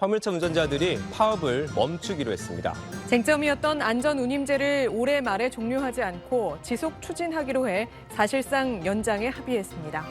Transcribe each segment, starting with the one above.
화물차 운전자들이 파업을 멈추기로 했습니다. 쟁점이었던 안전운임제를 올해 말에 종료하지 않고 지속 추진하기로 해 사실상 연장에 합의했습니다.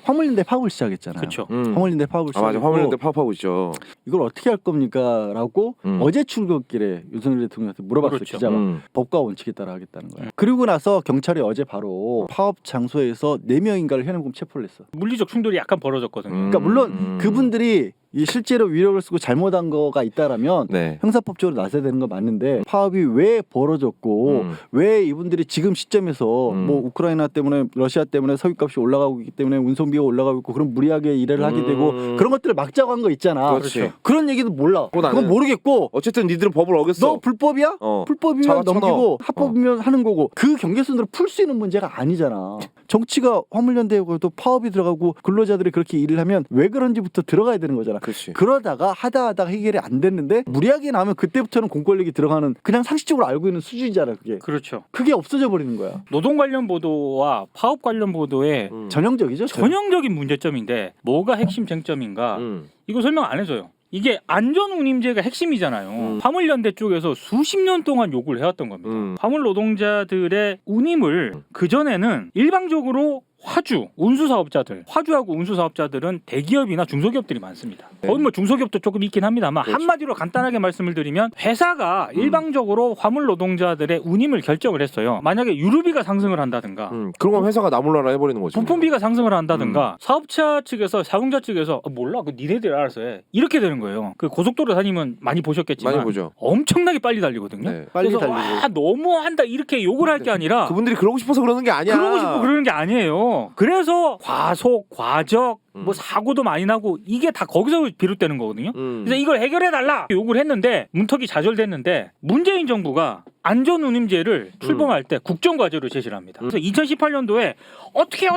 화물연대 파업을 시작했잖아요. 그렇죠. 화물연대 파업을 시작했고 맞아. 화물연대 파업하고 있죠. 이걸 어떻게 할 겁니까? 라고 어제 출근길에 윤석열 대통령한테 물어봤어요. 그렇죠. 기자가. 법과 원칙에 따라 하겠다는 거예요. 그리고 나서 경찰이 어제 바로 파업 장소에서 4명인가를 현행범 체포를 했어. 물리적 충돌이 약간 벌어졌거든요. 그러니까 물론 그분들이 이 실제로 위력을 쓰고 잘못한 거가 있다라면 네. 형사법적으로 나서야 되는 건 맞는데 파업이 왜 벌어졌고 왜 이분들이 지금 시점에서 뭐 우크라이나 때문에 러시아 때문에 석유값이 올라가고 있기 때문에 운송비가 올라가고 있고 그럼 무리하게 일을 하게 되고 그런 것들을 막자고 한 거 있잖아. 그렇지. 그런 얘기도 몰라. 나는 그건 모르겠고 어쨌든 니들은 법을 어겼어. 너 불법이야? 불법이면 잡아쳐넣어. 넘기고 합법이면 하는 거고 그 경계선으로 풀 수 있는 문제가 아니잖아. 정치가 화물연대하고도 파업이 들어가고 근로자들이 그렇게 일을 하면 왜 그런지부터 들어가야 되는 거잖아. 그렇지. 그러다가 하다 해결이 안 됐는데 무리하게 나오면 그때부터는 공권력이 들어가는 그냥 상식적으로 알고 있는 수준이잖아. 그렇죠. 그게 없어져 버리는 거야. 노동 관련 보도와 파업 관련 보도의 전형적이죠. 전형적인 문제점인데 뭐가 핵심 쟁점인가? 이거 설명 안 해줘요. 이게 안전운임제가 핵심이잖아요. 화물연대 쪽에서 수십 년 동안 요구를 해왔던 겁니다. 화물 노동자들의 운임을 그전에는 일방적으로 화주하고 운수사업자들은 대기업이나 중소기업들이 많습니다. 거의 뭐 중소기업도 조금 있긴 합니다만 그렇죠. 한마디로 간단하게 말씀을 드리면 회사가 일방적으로 화물 노동자들의 운임을 결정을 했어요. 만약에 유류비가 상승을 한다든가 그런 건 회사가 나몰라라 해버리는 거지. 부품비가 상승을 한다든가 사업자 측에서 사용자 측에서 몰라 그 니네들이 알아서 해 이렇게 되는 거예요. 그 고속도로 다니면 많이 보셨겠지만 많이 보죠. 엄청나게 빨리 달리거든요. 네. 빨리 그래서 달리고. 와 너무한다 이렇게 욕을 할 게 아니라 그분들이 그러고 싶어서 그러는 게 아니야. 그러고 싶고 그러는 게 아니에요. 그래서 과속, 과적, 뭐 사고도 많이 나고 이게 다 거기서 비롯되는 거거든요. 그래서 이걸 해결해달라 요구를 했는데 문턱이 좌절됐는데 문재인 정부가 안전운임제를 출범할 때 국정과제로 제시를 합니다. 그래서 2018년도에 어떻게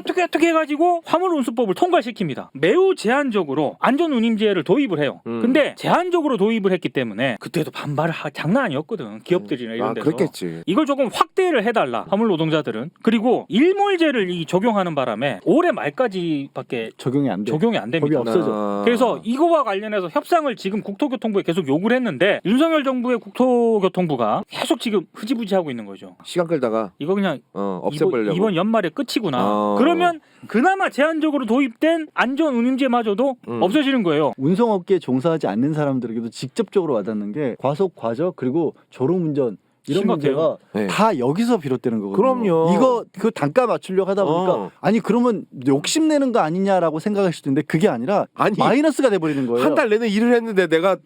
해가지고 화물운수법을 통과시킵니다. 매우 제한적으로 안전운임제를 도입을 해요. 근데 제한적으로 도입을 했기 때문에 그때도 반발을 장난 아니었거든. 기업들이나 이런 데서. 그렇겠지. 이걸 조금 확대를 해달라 화물 노동자들은. 그리고 일몰제를 적용하는 바람에 올해 말까지밖에 적용이 안 돼. 적용이 안 됩니다. 법이 없어져. 그래서 이거와 관련해서 협상을 지금 국토교통부에 계속 요구를 했는데 윤석열 정부의 국토교통부가 계속 지금 흐지부지하고 있는 거죠. 시간 끌다가 이거 그냥 없애버리려고. 이번 연말에 끝이구나. 그러면 그나마 제한적으로 도입된 안전운임제마저도 없어지는 거예요. 운송업계에 종사하지 않는 사람들에게도 직접적으로 와닿는 게 과속, 과적 그리고 졸음운전 이런 심각해요. 문제가 다 여기서 비롯되는 거거든요. 그럼요. 이거 그 단가 맞추려고 하다 보니까 아니 그러면 욕심내는 거 아니냐라고 생각할 수도 있는데 그게 아니라 마이너스가 돼버리는 거예요. 한 달 내내 일을 했는데 내가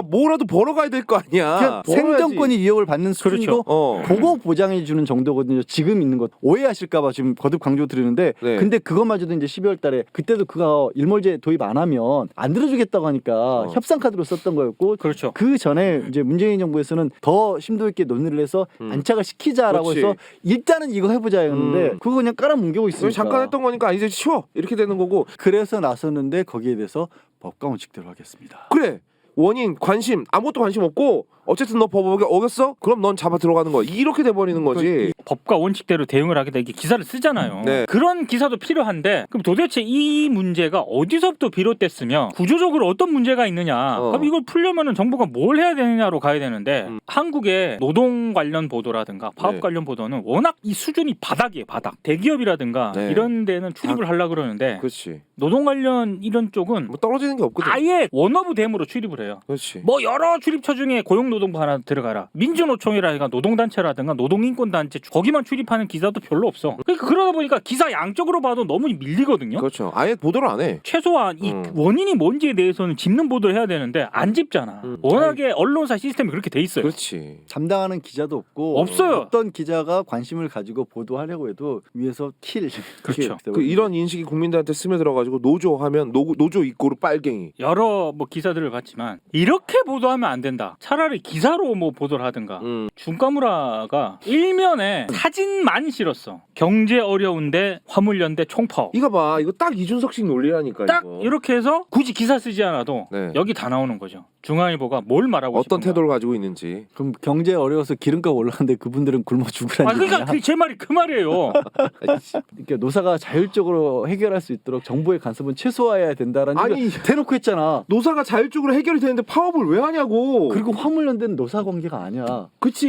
뭐라도 벌어가야 될 거 아니야. 그냥 생존권이 위협을 받는 수준이고 그렇죠. 그거 보장해 주는 정도거든요. 지금 있는 것 오해하실까 봐 지금 거듭 강조 드리는데 네. 근데 그것마저도 이제 12월 달에 그때도 그거 일몰제 도입 안 하면 안 들어주겠다고 하니까 협상 카드로 썼던 거였고 그렇죠. 그 전에 이제 문재인 정부에서는 더 심도 있게 논의를 해서 안착을 시키자라고 그렇지. 해서 일단은 이거 해보자였는데 그거 그냥 깔아뭉개고 있으니까 잠깐 했던 거니까 이제 쉬워 이렇게 되는 거고. 그래서 나섰는데 거기에 대해서 법과 원칙대로 하겠습니다. 그래 원인 관심 아무것도 관심 없고 어쨌든 너 법 어겼어? 그럼 넌 잡아 들어가는 거야. 이렇게 돼버리는 거지. 법과 원칙대로 대응을 하겠다 이게 기사를 쓰잖아요. 네. 그런 기사도 필요한데 그럼 도대체 이 문제가 어디서부터 비롯됐으며 구조적으로 어떤 문제가 있느냐 그럼 이걸 풀려면은 정부가 뭘 해야 되느냐로 가야 되는데 한국의 노동 관련 보도라든가 파업 관련 보도는 워낙 이 수준이 바닥이에요. 바닥. 대기업이라든가 이런 데는 출입을 하려고 그러는데 그렇지. 노동 관련 이런 쪽은 뭐 떨어지는 게 없거든. 아예 원어브 댐으로 출입을 해요. 그렇지. 뭐 여러 출입처 중에 고용노동부 하나 들어가라. 민주노총이라든가 노동단체라든가 노동인권단체 거기만 출입하는 기사도 별로 없어. 그러니까 그러다 보니까 기사 양쪽으로 봐도 너무 밀리거든요. 그렇죠. 아예 보도를 안 해. 최소한 이 원인이 뭔지에 대해서는 짚는 보도를 해야 되는데 안 짚잖아. 워낙에 언론사 시스템이 그렇게 돼 있어요. 그렇지. 담당하는 기자도 없고 없어요. 어떤 기자가 관심을 가지고 보도하려고 해도 위에서 킬. 그렇죠. 이런 인식이 국민들한테 스며들어가지고 노조하면 노조 이꼬르 빨갱이. 여러 뭐 기사들을 봤지만 이렇게 보도하면 안 된다. 차라리 기사로 뭐 보도를 하든가. 중카무라가 일면에 사진만 실었어. 경제 어려운데 화물연대 총파업. 이거 봐. 이거 딱 이준석식 논리라니까. 딱 이거. 이렇게 해서 굳이 기사 쓰지 않아도 네. 여기 다 나오는 거죠. 중앙일보가 뭘 말하고 어떤 싶은가. 태도를 가지고 있는지. 그럼 경제 어려워서 기름값 올랐는데 그분들은 굶어 죽으라는 그러니까 얘기냐? 제 말이 그 말이에요. 그러니까 노사가 자율적으로 해결할 수 있도록 정부의 간섭은 최소화해야 된다라는 아니, 걸 대놓고 했잖아. 노사가 자율적으로 해결이 되는데 파업을 왜 하냐고. 그리고 화물연대는 노사 관계가 아니야. 그치.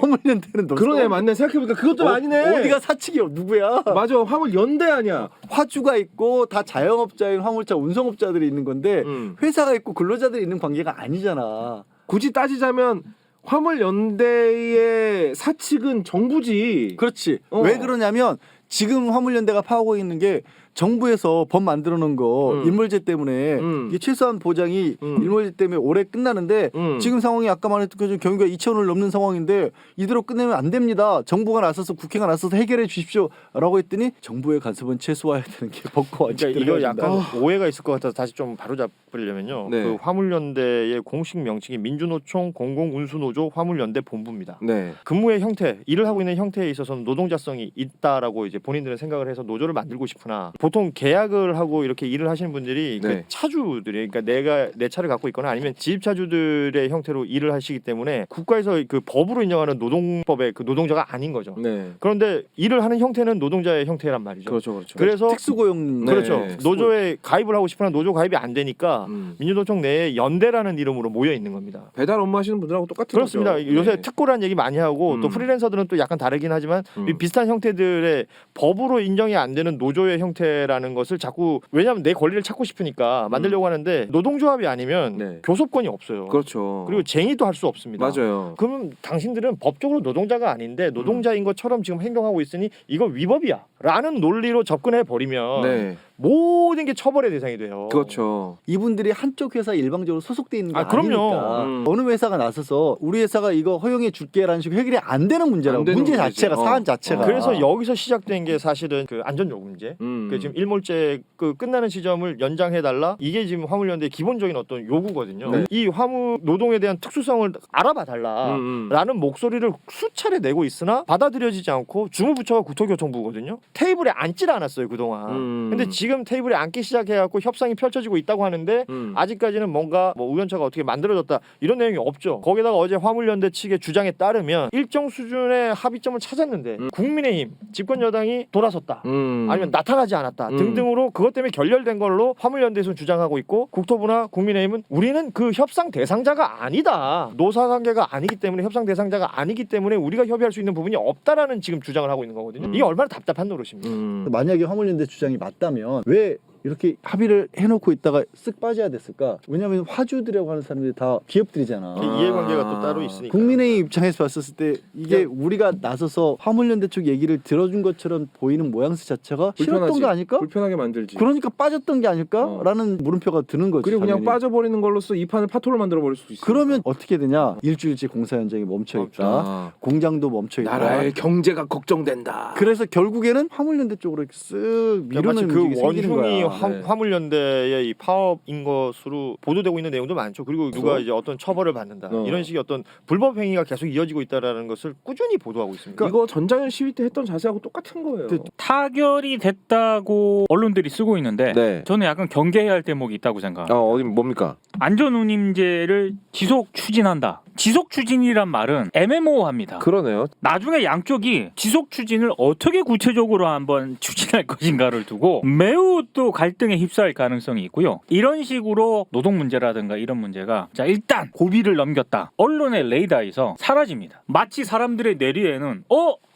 화물연대는 노사 그러네, 관계- 맞네. 생각해보니까 그것도 아니네. 어디가 사측이 누구야? 맞아, 화물 연대 아니야. 화주가 있고 다 자영업자인 화물차 운송업자들이 있는 건데 회사가 있고 근로자들이 있는 관계가 아니잖아. 굳이 따지자면 화물 연대의 사측은 정부지. 그렇지. 어. 왜 그러냐면 지금 화물연대가 파오고 있는 게 정부에서 법 만들어 놓은 거 일몰제 때문에 이게 최소한 보장이 일몰제 때문에 올해 끝나는데 지금 상황이 아까 말했던 것처럼 경유가 2,000원을 넘는 상황인데 이대로 끝내면 안 됩니다. 정부가 나서서 국회가 나서서 해결해 주십시오라고 했더니 정부의 간섭은 최소화해야 되는 게 법과 원칙 그러니까 이거 들어가야 된다. 약간 오해가 있을 것 같아서 다시 좀 바로잡으려면요. 네. 그 화물연대의 공식 명칭이 민주노총 공공운수노조 화물연대 본부입니다. 네. 근무의 형태, 일을 하고 있는 형태에 있어서는 노동자성이 있다라고 이제 본인들은 생각을 해서 노조를 만들고 싶으나 보통 계약을 하고 이렇게 일을 하시는 분들이 네. 그 차주들이 그러니까 내가 내 차를 갖고 있거나 아니면 지입차주들의 형태로 일을 하시기 때문에 국가에서 그 법으로 인정하는 노동법의 그 노동자가 아닌 거죠. 네. 그런데 일을 하는 형태는 노동자의 형태란 말이죠. 그렇죠, 그렇죠. 그래서 특수고용 네. 그렇죠. 네. 노조에 가입을 하고 싶으나 노조 가입이 안 되니까 민주노총 내에 연대라는 이름으로 모여 있는 겁니다. 배달 업무 하시는 분들하고 똑같은 그렇습니다. 거죠. 요새 네. 특고란 얘기 많이 하고 또 프리랜서들은 또 약간 다르긴 하지만 이 비슷한 형태들의 법으로 인정이 안 되는 노조의 형태라는 것을 자꾸 왜냐하면 내 권리를 찾고 싶으니까 만들려고 하는데 노동조합이 아니면 네. 교섭권이 없어요. 그렇죠. 그리고 쟁의도 할 수 없습니다. 맞아요. 그러면 당신들은 법적으로 노동자가 아닌데 노동자인 것처럼 지금 행동하고 있으니 이거 위법이야 라는 논리로 접근해 버리면 네. 모든 게 처벌의 대상이 돼요. 그렇죠. 이분들이 한쪽 회사에 일방적으로 소속돼 있는 게 아, 그럼요. 아니니까 어느 회사가 나서서 우리 회사가 이거 허용해 줄게라는 식으로 해결이 안 되는 문제라고. 안 되는 문제 문제지. 자체가 사안 자체가. 그래서 여기서 시작된 게 사실은 그 안전요금제. 그 지금 일몰제 그 끝나는 시점을 연장해 달라. 이게 지금 화물연대의 기본적인 어떤 요구거든요. 네. 이 화물 노동에 대한 특수성을 알아봐 달라. 라는 목소리를 수차례 내고 있으나 받아들여지지 않고 주무부처가 국토교통부거든요. 테이블에 앉질 않았어요 그동안. 근데 지금 테이블에 앉기 시작해갖고 협상이 펼쳐지고 있다고 하는데 아직까지는 뭔가 뭐 우연차가 어떻게 만들어졌다 이런 내용이 없죠. 거기다가 어제 화물연대 측의 주장에 따르면 일정 수준의 합의점을 찾았는데 국민의힘 집권 여당이 돌아섰다 아니면 나타나지 않았다 등등으로 그것 때문에 결렬된 걸로 화물연대에서는 주장하고 있고 국토부나 국민의힘은 우리는 그 협상 대상자가 아니다. 노사관계가 아니기 때문에 협상 대상자가 아니기 때문에 우리가 협의할 수 있는 부분이 없다라는 지금 주장을 하고 있는 거거든요. 이게 얼마나 답답한 노릇입니다. 만약에 화물연대 주장이 맞다면 왜 이렇게 합의를 해놓고 있다가 쓱 빠져야 됐을까? 왜냐하면 화주들이라고 하는 사람들이 다 기업들이잖아. 이해관계가 또 따로 있으니까. 국민의힘 입장에서 봤었을 때 이게 우리가 나서서 화물연대 쪽 얘기를 들어준 것처럼 보이는 모양새 자체가 싫었던 게 아닐까? 불편하게 만들지. 그러니까 빠졌던 게 아닐까라는 물음표가 드는 거지. 그리고 그냥 당연히. 빠져버리는 걸로써 이 판을 파토로 만들어 버릴 수도 있어. 그러면 어떻게 되냐? 일주일째 공사 현장이 멈춰 있다. 공장도 멈춰 있다. 나라의 경제가 걱정된다. 그래서 결국에는 화물연대 쪽으로 이렇게 쓱 그러니까 마치 미루는 그 움직임이 생기는 원흉이 거야. 네. 화물연대의 이 파업인 것으로 보도되고 있는 내용도 많죠. 그리고 누가 이제 어떤 처벌을 받는다 이런 식의 어떤 불법 행위가 계속 이어지고 있다라는 것을 꾸준히 보도하고 있습니다. 이거 전장현 시위 때 했던 자세하고 똑같은 거예요. 타결이 됐다고 언론들이 쓰고 있는데 네. 저는 약간 경계해야 할 대목이 있다고 생각합니다. 어디 뭡니까? 안전운임제를 지속 추진한다. 지속 추진이란 말은 애매모호합니다. 그러네요. 나중에 양쪽이 지속 추진을 어떻게 구체적으로 한번 추진할 것인가를 두고 매우 또 갈등에 휩싸일 가능성이 있고요. 이런 식으로 노동 문제라든가 이런 문제가 자 일단 고비를 넘겼다. 언론의 레이더에서 사라집니다. 마치 사람들의 뇌리에는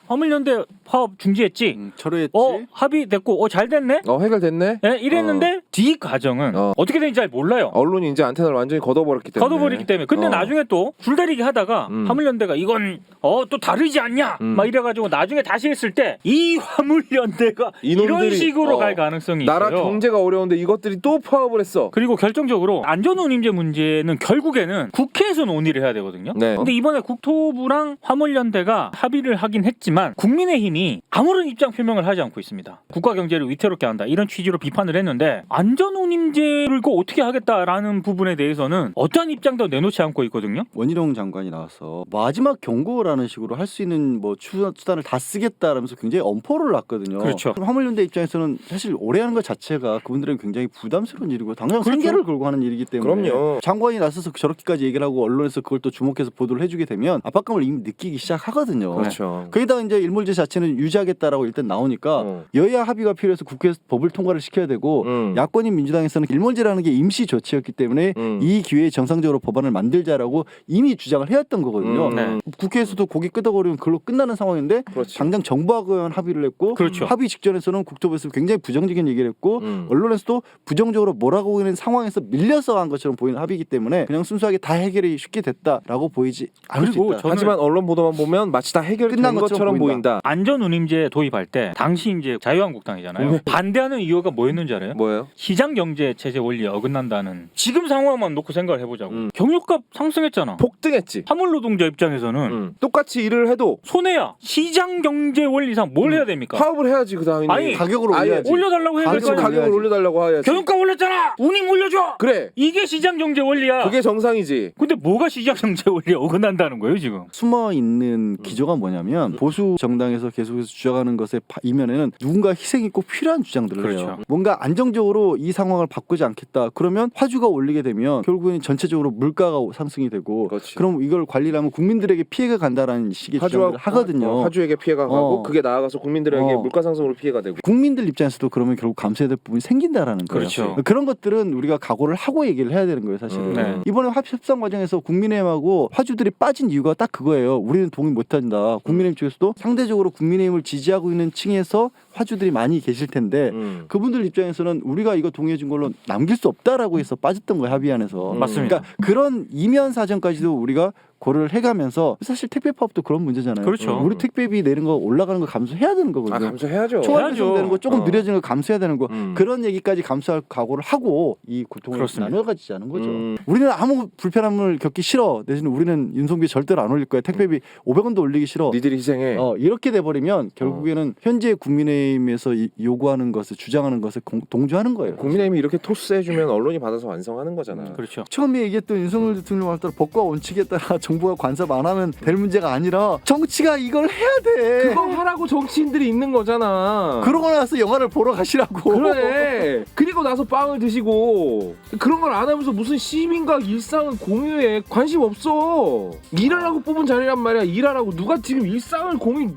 화물연대 파업 중지했지. 철회했지. 합의됐고 잘 됐네. 해결됐네. 네, 이랬는데 뒤 과정은 어떻게 되는지 잘 몰라요. 언론이 이제 안테나를 완전히 걷어버렸기 때문에. 걷어버리기 때문에. 근데 나중에 또 줄다리기 하다가 화물연대가 이건 또 다르지 않냐 막 이래가지고 나중에 다시 했을 때 이 화물연대가 이런 식으로 갈 가능성이 있어요. 나라 경제가 어려운데 이것들이 또 파업을 했어. 그리고 결정적으로 안전운임제 문제는 결국에는 국회에서 논의를 해야 되거든요. 네. 근데 이번에 국토부랑 화물연대가 합의를 하긴 했지만 하지만 국민의힘이 아무런 입장 표명을 하지 않고 있습니다. 국가 경제를 위태롭게 한다 이런 취지로 비판을 했는데 안전운임제를 이거 어떻게 하겠다라는 부분에 대해서는 어떠한 입장도 내놓지 않고 있거든요. 원희룡 장관이 나와서 마지막 경고라는 식으로 할 수 있는 뭐 수단을 다 쓰겠다라면서 굉장히 엄포를 놨거든요. 그렇죠. 그럼 화물연대 입장에서는 사실 오래 하는 것 자체가 그분들은 굉장히 부담스러운 일이고 당장 그렇죠. 생계를 걸고 하는 일이기 때문에 그럼요. 장관이 나서서 저렇게까지 얘기를 하고 언론에서 그걸 또 주목해서 보도를 해주게 되면 압박감을 이미 느끼기 시작하거든요. 그렇죠. 거기다가 이제 일몰제 자체는 유지하겠다라고 일단 나오니까 여야 합의가 필요해서 국회에서 법을 통과를 시켜야 되고 야권인 민주당에서는 일몰제라는 게 임시 조치였기 때문에 이 기회에 정상적으로 법안을 만들자라고 이미 주장을 해왔던 거거든요. 네. 국회에서도 고개 끄덕거리면 그걸로 끝나는 상황인데 그렇지. 당장 정부하고는 합의를 했고 그렇죠. 합의 직전에서는 국토부에서 굉장히 부정적인 얘기를 했고 언론에서도 부정적으로 몰아가고 있는 상황에서 밀려서 한 것처럼 보이는 합의이기 때문에 그냥 순수하게 다 해결이 쉽게 됐다라고 보이지 않을 수 그리고 있다. 저는 하지만 언론 보도만 보면 마치 다 해결된 끝난 것처럼 것처럼 보인다. 안전운임제 도입할 때 당시 이제 자유한국당이잖아요. 반대하는 이유가 뭐였는지 알아요? 뭐예요? 시장 경제 체제 원리에 어긋난다는 지금 상황만 놓고 생각을 해보자고. 경유값 상승했잖아. 폭등했지. 화물 노동자 입장에서는 똑같이 일을 해도 손해야. 시장 경제 원리상 뭘 해야 됩니까? 파업을 해야지 그 다음에. 아니, 가격을 아예 올려야지. 올려달라고 해야 될 거 그렇지. 아니야. 가격을 올려달라고 해야지. 경유값 올렸잖아. 운임 올려줘. 그래. 이게 시장 경제 원리야. 그게 정상이지. 근데 뭐가 시장 경제 원리에 어긋난다는 거예요 지금? 숨어 있는 기조가 뭐냐면 보수 정당에서 계속해서 주장하는 것의 이면에는 누군가 희생이 꼭 필요한 주장들을 그렇죠. 해요. 뭔가 안정적으로 이 상황을 바꾸지 않겠다. 그러면 화주가 올리게 되면 결국은 전체적으로 물가가 상승이 되고 그렇지. 그럼 이걸 관리를 하면 국민들에게 피해가 간다라는 식의 주장을 하거든요. 화주에게 피해가 가고 어. 그게 나아가서 국민들에게 어. 물가 상승으로 피해가 되고. 국민들 입장에서도 그러면 결국 감수해야 될 부분이 생긴다라는 거예요. 그렇죠. 그런 것들은 우리가 각오를 하고 얘기를 해야 되는 거예요, 사실은. 네. 이번에 협상 과정에서 국민의힘하고 화주들이 빠진 이유가 딱 그거예요. 우리는 동의 못한다. 국민의힘 쪽에서도 상대적으로 국민의힘을 지지하고 있는 층에서 화주들이 많이 계실 텐데 그분들 입장에서는 우리가 이거 동의해준 걸로 남길 수 없다라고 해서 빠졌던 거예요, 합의안에서. 맞습니다. 그러니까 그런 이면 사정까지도 우리가 고려를 해가면서 사실 택배 파업도 그런 문제잖아요. 그렇죠. 우리 택배비 내는 거 올라가는 거 감수해야 되는 거거든요. 아 감수해야죠. 초과 배송되는 거 조금 어. 느려지는 거 감수해야 되는 거 음. 그런 얘기까지 감수할 각오를 하고 이 고통을 그렇습니다. 나눠 가지자는 거죠. 우리는 아무 불편함을 겪기 싫어. 대신 우리는 윤송비 절대로 안 올릴 거야. 택배비 500원도 올리기 싫어. 니들이 희생해. 이렇게 돼버리면 결국에는 현재 국민의힘에서 요구하는 것을 주장하는 것을 동조하는 거예요. 국민의힘이 이렇게 토스해주면 언론이 받아서 완성하는 거잖아. 그렇죠. 처음에 얘기했던 윤석열 대통령에 따라 법과 원칙에 따라 정부가 간섭 안 하면 될 문제가 아니라 정치가 이걸 해야 돼. 그거 하라고 정치인들이 있는 거잖아. 그러고 나서 영화를 보러 가시라고. 그래. 그리고 나서 빵을 드시고 그런 걸 안 하면서 무슨 시민과 일상을 공유해. 관심 없어. 일하라고 뽑은 자리란 말이야. 일하라고. 누가 지금 일상을 공유.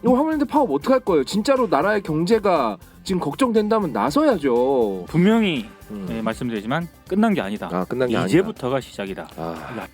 이거 화물연대 파업 어떻게 할 거예요? 진짜로 나라의 경제가 지금 걱정된다면 나서야죠. 분명히 말씀드리지만 끝난 게 아니다. 아 끝난 게 아니다. 이제부터가 시작이다. 아.